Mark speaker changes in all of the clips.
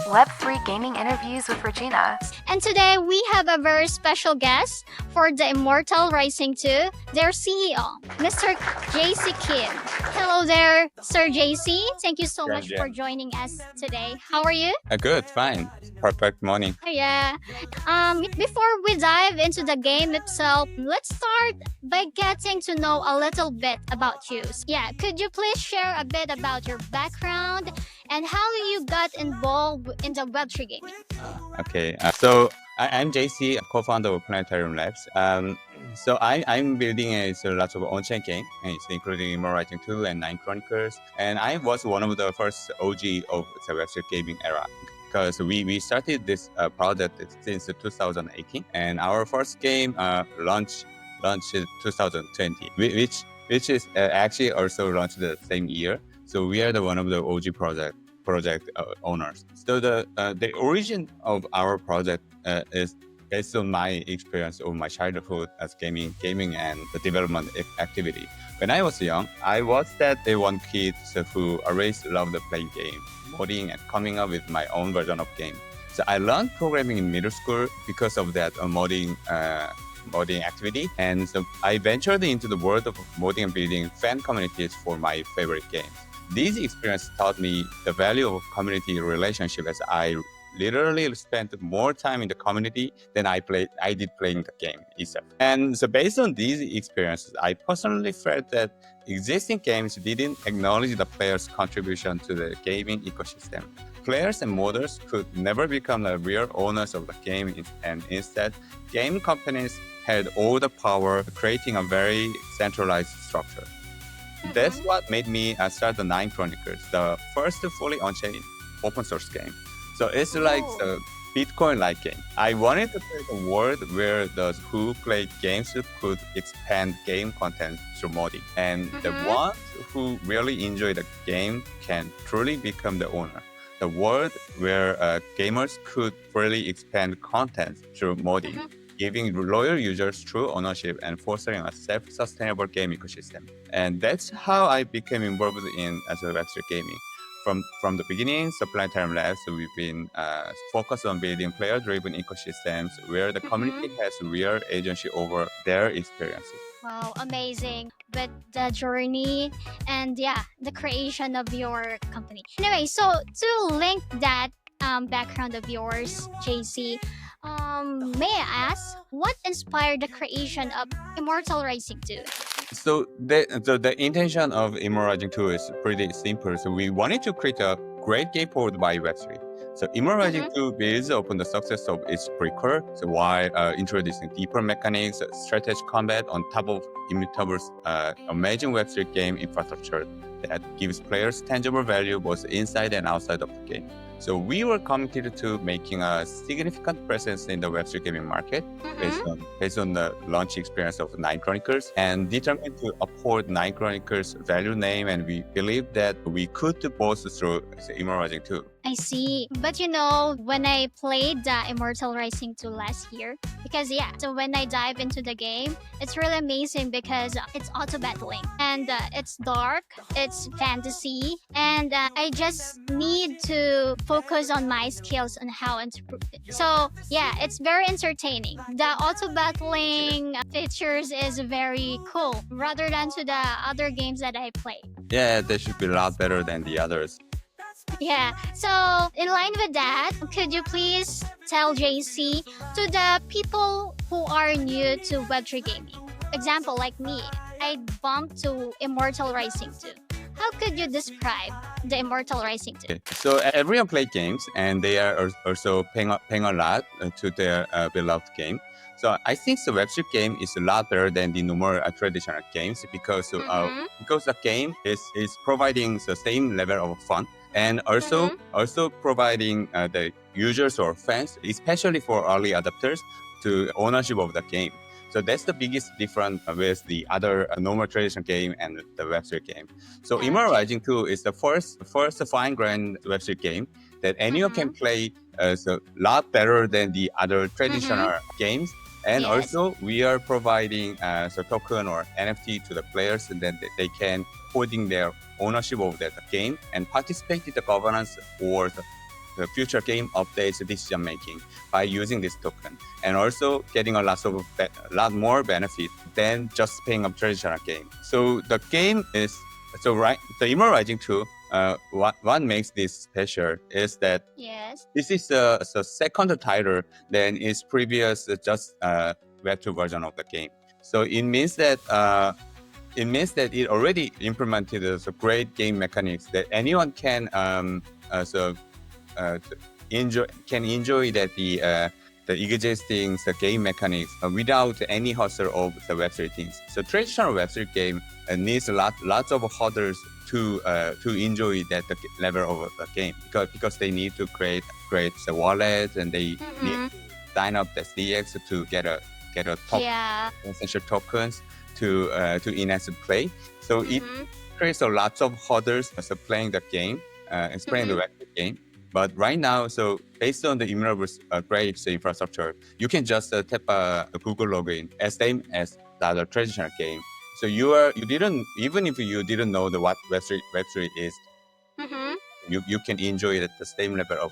Speaker 1: Web3 Gaming Interviews with Regina.
Speaker 2: And today we have a very special guest for the Immortal Rising 2, their CEO, Mr. JC Kim. Hello there, Sir JC. Thank you so much for joining us today. How are you?
Speaker 3: Good, fine. Perfect morning.
Speaker 2: Yeah. Before we dive into the game itself, let's start by getting to know a little bit about you. Yeah, could you please share a bit about your background and how you got involved in the Web3 gaming?
Speaker 3: Okay, I'm JC, co-founder of Planetarium Labs. I'm building lots of on-chain games, including Immortal Rising 2 and Nine Chronicles. And I was one of the first OG of the Web3 gaming era, because we started this project since 2018, and our first game launched in 2020, which is actually also launched the same year. So we are one of the OG project owners. So the origin of our project is based on my experience of my childhood as gaming and the development activity. When I was young, I was that one kid who always loved playing game, modding, and coming up with my own version of game. So I learned programming in middle school because of that modding activity, and so I ventured into the world of modding and building fan communities for my favorite games. These experiences taught me the value of community relationship, as I literally spent more time in the community than I did playing the game itself. And so based on these experiences, I personally felt that existing games didn't acknowledge the players' contribution to the gaming ecosystem. Players and modders could never become the real owners of the game, and instead, game companies had all the power, creating a very centralized structure. That's what made me start the Nine Chronicles, the first fully on-chain open source game. So it's like a Bitcoin-like game. I wanted to create a world where those who play games could expand game content through modding, and the ones who really enjoy the game can truly become the owner. The world where gamers could freely expand content through modding, giving loyal users true ownership and fostering a self-sustainable game ecosystem. And that's how I became involved in Web3 gaming. From the beginning, Planetarium Labs, we've been focused on building player-driven ecosystems where the community has real agency over their experiences.
Speaker 2: Wow, amazing. With the journey and the creation of your company. Anyway, so to link that background of yours, JC, may I ask, what inspired the creation of Immortal Rising 2?
Speaker 3: So the intention of Immortal Rising 2 is pretty simple. So we wanted to create a great game powered by Web3. So Immortal Rising 2 builds upon the success of its prequel, so while introducing deeper mechanics, strategy combat on top of Immutable's amazing Web3 game infrastructure that gives players tangible value both inside and outside of the game. So we were committed to making a significant presence in the Web3 gaming market based on the launch experience of Nine Chronicles, and determined to uphold Nine Chronicles' value name, and we believe that we could do both through Immortal Rising 2.
Speaker 2: I see. But when I played the Immortal Rising 2 last year, because so when I dive into the game, it's really amazing because it's auto battling and it's dark, it's fantasy, and I just need to focus on my skills and how to improve it. So it's very entertaining. The auto battling features is very cool rather than to the other games that I play.
Speaker 3: Yeah, they should be a lot better than the others.
Speaker 2: Yeah, so in line with that, could you please tell JC to the people who are new to Web3 gaming? Example, like me, I bumped to Immortal Rising 2. How could you describe the Immortal Rising 2?
Speaker 3: Okay. So everyone plays games, and they are also paying a lot to their beloved game. So I think the Web3 game is a lot better than the normal traditional games because the game is providing the same level of fun, and also providing the users or fans, especially for early adopters, to ownership of the game. So that's the biggest difference with the other normal traditional game and the Web3 game. So Immortal Rising 2 is the first fine-grained Web3 game that anyone can play a lot better than the other traditional games. And also, we are providing token or NFT to the players, and then they can holding their ownership of that game and participate in the governance or the future game updates decision making by using this token, and also getting a lot more benefit than just paying a traditional game. So the game is the Immortal Rising 2. What makes this special is that
Speaker 2: Yes.
Speaker 3: this is the second title than its previous just Web 2 version of the game. So it means that it already implemented great game mechanics that anyone can enjoy that the existing game mechanics without any hustle of the Web3 things. So traditional Web3 game needs lots of hurdles to enjoy that level of the game because they need to create the wallet, and they need to sign up the CX to get a top essential tokens to enhance the play. So it creates a lots of hurdles playing the game, playing the Web3 game. But right now, so based on the Immortal great infrastructure, you can just tap a Google login as same as the other traditional game. So even if you didn't know what Web3 is, you can enjoy it at the same level of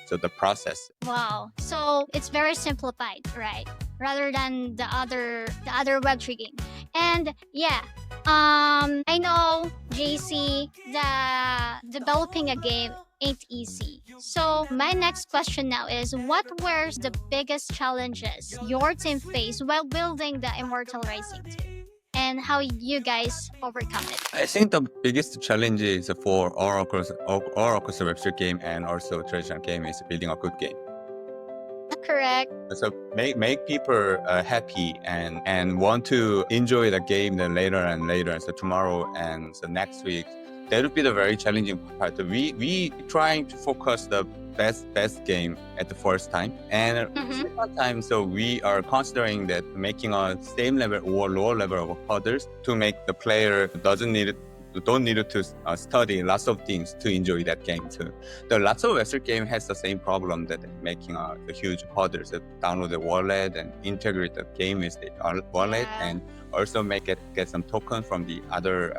Speaker 3: the process.
Speaker 2: Wow. So it's very simplified, right? Rather than the other Web3 game. And I know, JC, that developing a game ain't easy. So my next question now is, what were the biggest challenges your team faced while building the Immortal Rising 2? And how you guys overcome it?
Speaker 3: I think the biggest challenge is for all across the Web3 game and also traditional game is building a good game.
Speaker 2: Correct.
Speaker 3: So make people happy and want to enjoy the game then later and later. So tomorrow and so next week, that would be the very challenging part. We trying to focus the best game at the first time, and second time, so we are considering that making a same level or lower level of hurdles to make the player don't need to study lots of things to enjoy that game too. The lots of Western game has the same problem that making the huge hurdles to download the wallet and integrate the game with the wallet and also get some token from the other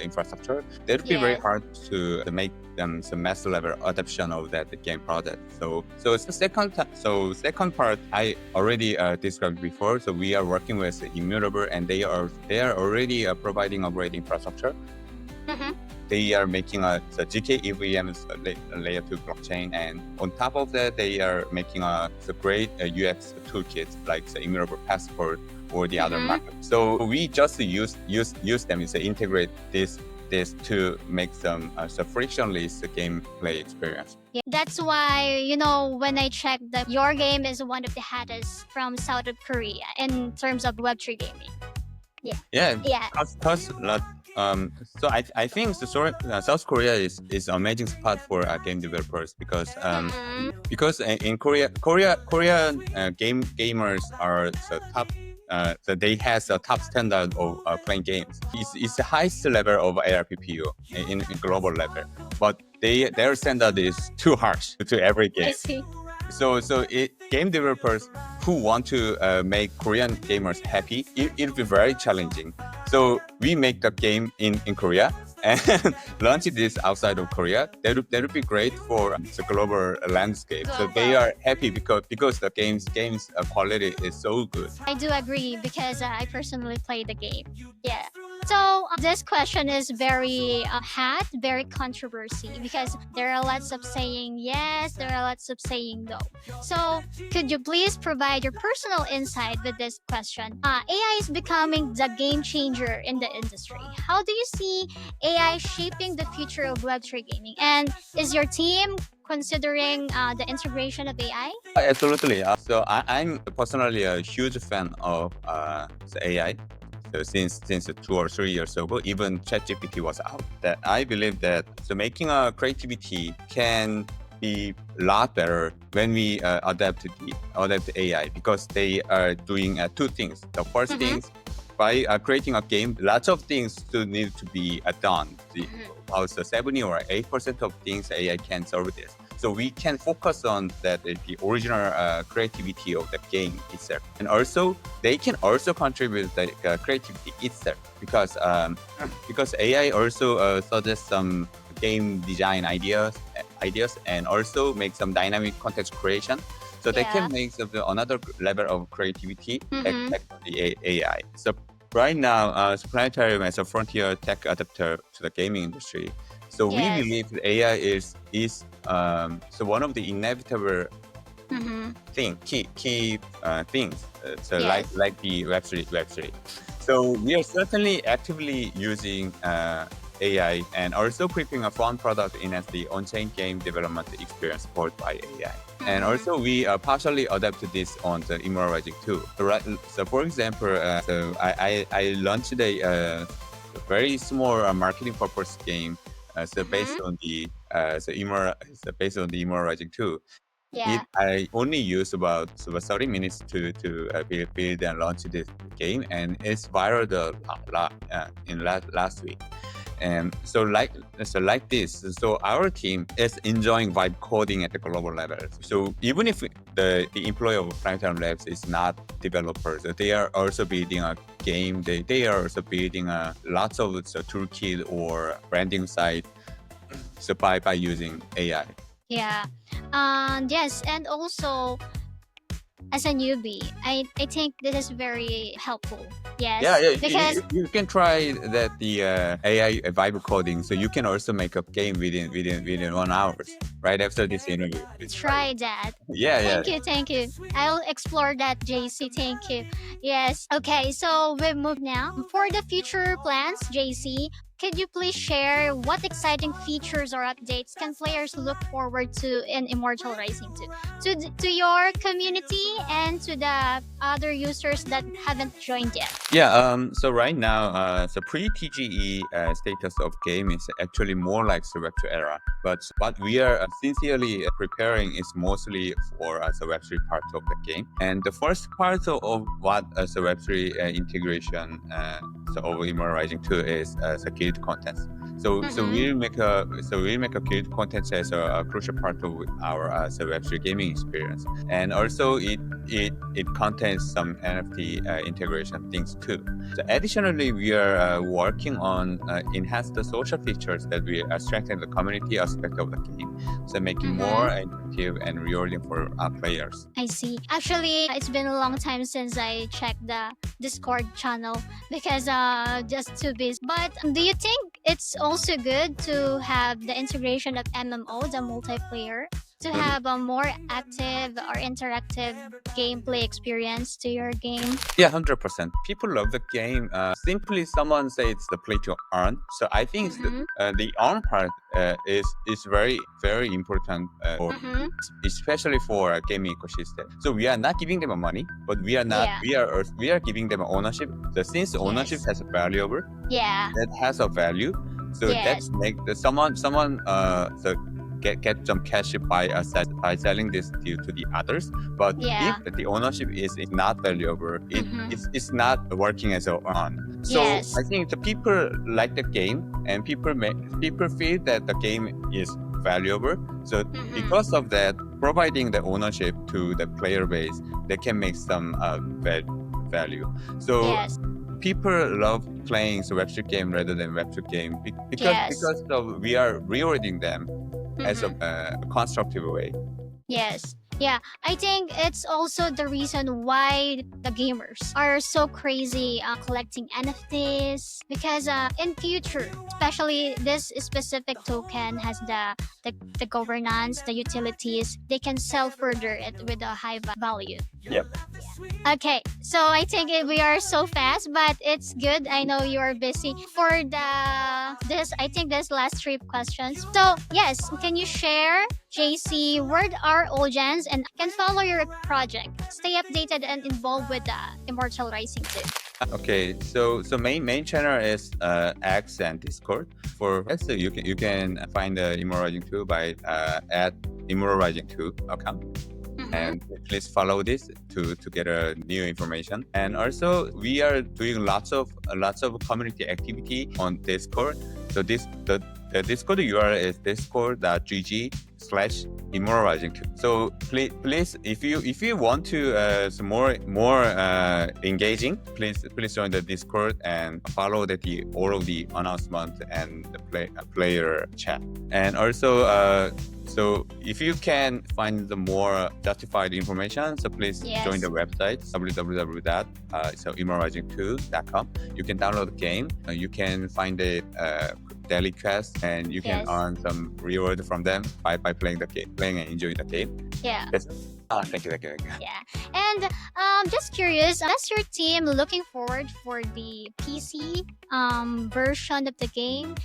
Speaker 3: infrastructure. That would be very hard to make them some mass level adoption of that game product. So it's the second part I already described before. So we are working with Immutable, and they are already providing a great infrastructure. They are making the GK EVM layer 2 blockchain, and on top of that, they are making a great UX toolkit like the Immutable Passport or the other market. So we just use them to integrate this to make some frictionless gameplay experience.
Speaker 2: Yeah, that's why, when I checked that your game is one of the hottest from South of Korea in terms of Web3 gaming.
Speaker 3: So I think South Korea is amazing spot for game developers because in Korean gamers are the top. So they has a top standard of playing games. It's the highest level of ARPPU in global level, but their standard is too harsh to every game.
Speaker 2: I see.
Speaker 3: So game developers who want to make Korean gamers happy, it'll be very challenging. So we make the game in Korea and launch this outside of Korea. That would be great for the global landscape. So they are happy because the game's quality is so good.
Speaker 2: I do agree because I personally play the game. Yeah. So this question is very hot, very controversy because there are lots of saying yes, there are lots of saying no. So could you please provide your personal insight with this question? AI is becoming the game changer in the industry. How do you see AI shaping the future of Web3 gaming? And is your team considering the integration of AI?
Speaker 3: Absolutely. So I'm personally a huge fan of the AI. So since 2 or 3 years ago, even ChatGPT was out. That I believe that making a creativity can be a lot better when we adapt the AI because they are doing two things. The first thing, by creating a game, lots of things still need to be done. About 70 or 8% of things AI can solve this. So we can focus on the original creativity of the game itself, and also they can also contribute the creativity itself because AI also suggests some game design ideas, and also make some dynamic content creation. So they can make another level of creativity thanks to the AI. So right now, Planetarium as a frontier tech adapter to the gaming industry. So we believe that AI is so one of the inevitable key things. Like the Web3. So we are certainly actively using AI and also preparing a fun product in as the on-chain game development experience supported by AI. And also we partially adapted this on the Immortal Rising 2. So for example, I launched a very small marketing purpose game. Based on the based on the Immortal Rising 2. I only used about 30 minutes to build and launch this game, and it's viral in last week. And so like this, so our team is enjoying vibe coding at the global level. So even if the employee of Planetarium Labs is not developers, they are also building a game. They are also building lots of toolkit or branding site. So by using AI.
Speaker 2: Yeah. Yes, and also as a newbie, I think this is very helpful. Yes.
Speaker 3: Yeah.
Speaker 2: Because
Speaker 3: You can try that the AI vibe coding. So you can also make a game within 1 hour, right after this interview.
Speaker 2: try that.
Speaker 3: Yeah.
Speaker 2: Thank you. I'll explore that, JC. Thank you. Yes. Okay, so we move now. For the future plans, JC, could you please share what exciting features or updates can players look forward to in Immortal Rising 2? To your community and to the other users that haven't joined yet.
Speaker 3: Yeah. So right now, the pre-TGE status of game is actually more like the Web2 era. But what we are sincerely preparing is mostly for the Web3 part of the game. And the first part of what the Web3 integration of Immortal Rising 2 is the guild contents. So we make a guild content as a crucial part of our Web3 gaming experience, and also it contains some NFT integration things too. So additionally, we are working on enhance the social features that we strengthen the community aspect of the game, so making more interactive and rewarding for our players.
Speaker 2: I see. Actually, it's been a long time since I checked the Discord channel because just too busy. But do you think it's also good to have the integration of MMO, the multiplayer, to have a more active or interactive gameplay experience to your game?
Speaker 3: Yeah, 100%. People love the game. Simply, someone say it's the play to earn. So I think the earn part is very very important, especially for a gaming ecosystem. So we are not giving them money, but we are not. We are giving them ownership. So since ownership has a valuable, that has a value. So that's make someone so get some cash by selling this to the others. But if the ownership is not valuable, it's not working as a earn. So I think the people like the game, and people feel that the game is valuable. So because of that, providing the ownership to the player base, they can make some value. So people love playing the Web3 game rather than Web2 game because we are rewarding them as a constructive way.
Speaker 2: Yes. Yeah, I think it's also the reason why the gamers are so crazy collecting NFTs because in future, especially this specific token has the governance, the utilities, they can sell further it with a high value.
Speaker 3: Yep.
Speaker 2: Okay, so I think we are so fast, but it's good. I know you are busy for I think this last 3 questions. So yes, can you share, JC, where our audience and can follow your project, stay updated and involved with the Immortal Rising 2?
Speaker 3: Okay, so main channel is X and Discord. For X, you can find the Immortal Rising 2 by at Immortal Rising 2 account. And please follow this to get new information. And also we are doing lots of community activity on Discord. So the Discord URL is discord.gg Immortal Rising 2. So please, if you want to some more engaging, please join the Discord and follow all of the announcement and the player chat. And also so if you can find the more justified information, so please join the website www.immortalrising2.com. You can download the game. You can find a daily quest, and you can earn some reward from them by playing and enjoying the game.
Speaker 2: Yeah.
Speaker 3: Thank you.
Speaker 2: Yeah. And just curious, is your team looking forward for the PC version of the game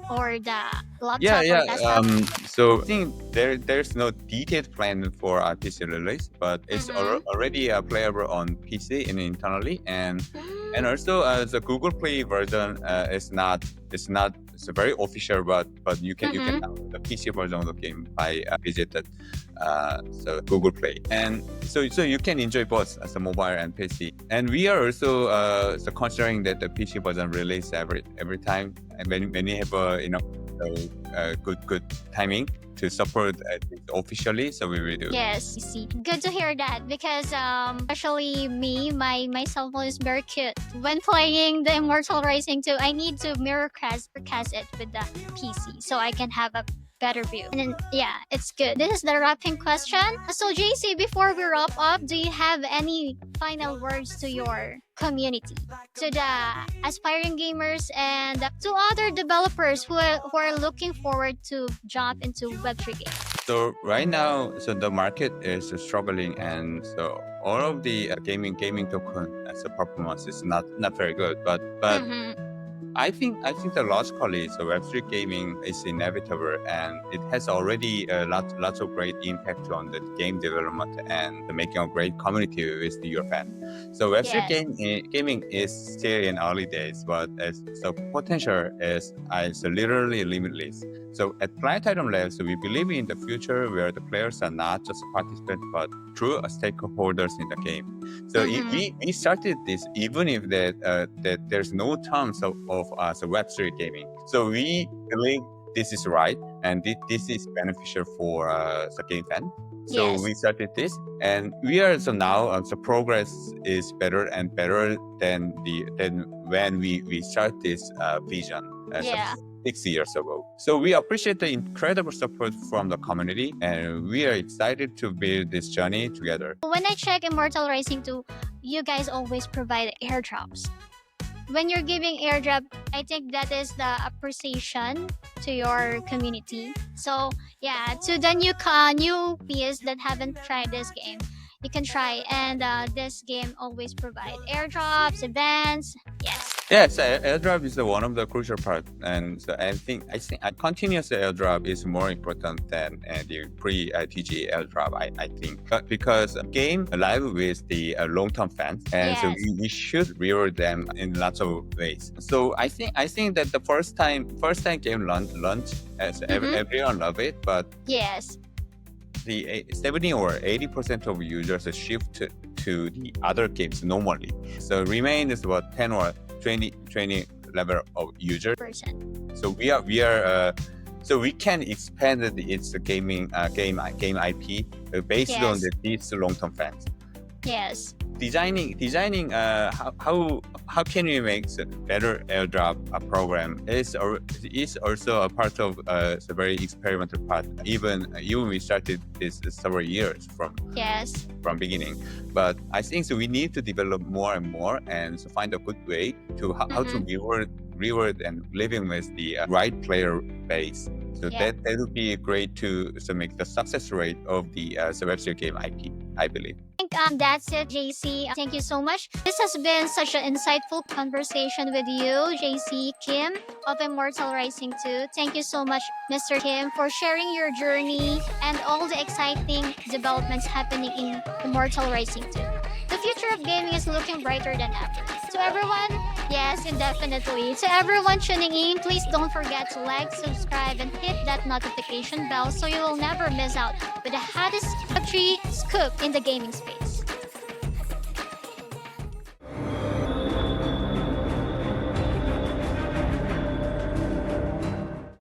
Speaker 2: or the laptop or desktop?
Speaker 3: So I think there's no detailed plan for a PC release, but it's already playable on PC and internally, and also the Google Play version is not it's very official, but you can download the PC version of the game by visited so Google Play, and so you can enjoy both as a mobile and PC. And we are also so considering that the PC version release every time, and when you have good timing to support it officially, so we will do.
Speaker 2: Yes, see, good to hear that, because especially me, my cell phone is very cute. When playing the Immortal Rising 2, I need to mirrorcast it with the PC so I can have a better view. And then, yeah, it's good. This is the wrapping question. So JC, before we wrap up, do you have any final words to your community, to the aspiring gamers and to other developers who are looking forward to jump into Web3 games?
Speaker 3: So right now, so the market is struggling, and so all of the gaming token as a performance is not very good. But I think that logically, so Web3 gaming is inevitable, and it has already lots of great impact on the game development and making a great community with your fans. So Web3 gaming is still in early days, but the potential is literally limitless. So at Planetarium Labs, we believe in the future where the players are not just participants, but true stakeholders in the game. So we started this even if that there's no terms of Web3 gaming. So we believe this is right, and this is beneficial for the game fan. So we started this, and we are now the progress is better and better than when we start this vision. 6 years ago. So we appreciate the incredible support from the community, and we are excited to build this journey together.
Speaker 2: When I check Immortal Rising 2, you guys always provide airdrops. When you're giving airdrop, I think that is the appreciation to your community. So yeah, to the newbies that haven't tried this game, you can try, and this game always provide airdrops, events.
Speaker 3: Yes, airdrop is one of the crucial parts, and so I think a continuous airdrop is more important than the pre-TG airdrop. I think, but because game alive with the long-term fans, and so we should reward them in lots of ways. So I think that the first time game launch, as everyone love it, but the 70 or 80% of users shift to the other games normally. So remain is about 10 or 20 level of users. So we are so we can expand its game IP based on these long-term fans. Designing how can we make a better airdrop program is also a part of the very experimental part. Even we started this several years from beginning, but I think so we need to develop more and more, and so find a good way to how to reward and living with the right player base. So that would be great to make the success rate of the Web3 game IP, I believe.
Speaker 2: I think that's it, JC. Thank you so much. This has been such an insightful conversation with you, JC Kim of Immortal Rising 2. Thank you so much, Mr. Kim, for sharing your journey and all the exciting developments happening in Immortal Rising 2. The future of gaming is looking brighter than ever. To everyone, yes, indefinitely. To everyone tuning in, please don't forget to like, subscribe, and hit that notification bell so you will never miss out with the hottest Web3 scoop in the gaming space.